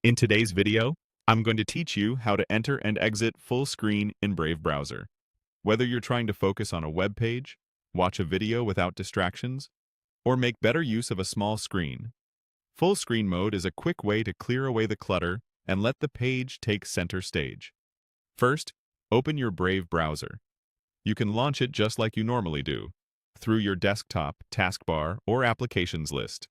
In today's video, I'm going to teach you how to enter and exit full screen in Brave browser. Whether you're trying to focus on a web page, watch a video without distractions, or make better use of a small screen, full screen mode is a quick way to clear away the clutter and let the page take center stage. First, open your Brave browser. You can launch it just like you normally do, through your desktop, taskbar, or applications list.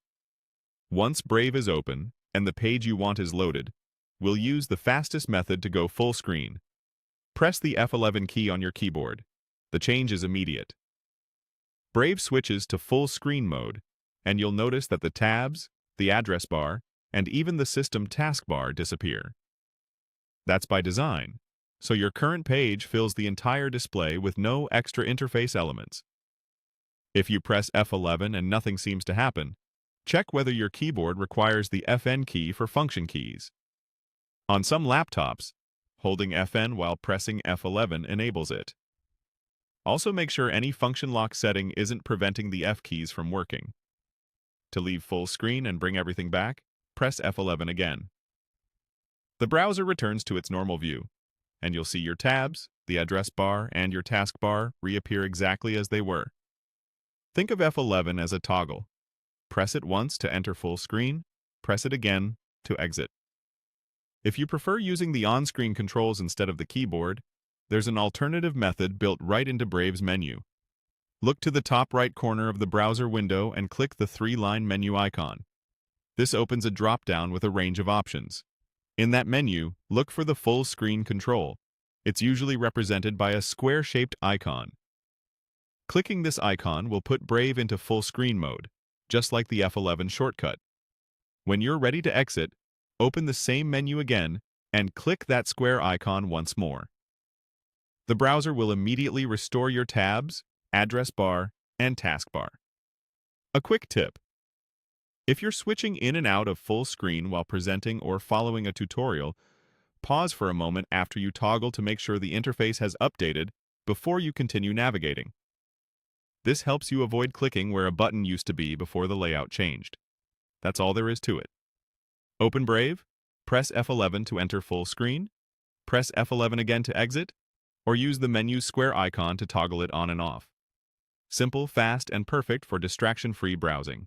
Once Brave is open, and the page you want is loaded, we'll use the fastest method to go full screen. Press the F11 key on your keyboard. The change is immediate. Brave switches to full screen mode, and you'll notice that the tabs, the address bar, and even the system taskbar disappear. That's by design, so your current page fills the entire display with no extra interface elements. If you press F11 and nothing seems to happen, check whether your keyboard requires the FN key for function keys. On some laptops, holding FN while pressing F11 enables it. Also make sure any function lock setting isn't preventing the F keys from working. To leave full screen and bring everything back, press F11 again. The browser returns to its normal view, and you'll see your tabs, the address bar, and your taskbar reappear exactly as they were. Think of F11 as a toggle. Press it once to enter full screen, press it again to exit. If you prefer using the on-screen controls instead of the keyboard, there's an alternative method built right into Brave's menu. Look to the top right corner of the browser window and click the three-line menu icon. This opens a drop-down with a range of options. In that menu, look for the full screen control. It's usually represented by a square-shaped icon. Clicking this icon will put Brave into full screen mode, just like the F11 shortcut. When you're ready to exit, open the same menu again and click that square icon once more. The browser will immediately restore your tabs, address bar, and taskbar. A quick tip: if you're switching in and out of full screen while presenting or following a tutorial, pause for a moment after you toggle to make sure the interface has updated before you continue navigating. This helps you avoid clicking where a button used to be before the layout changed. That's all there is to it. Open Brave, press F11 to enter full screen, press F11 again to exit, or use the menu's square icon to toggle it on and off. Simple, fast, and perfect for distraction-free browsing.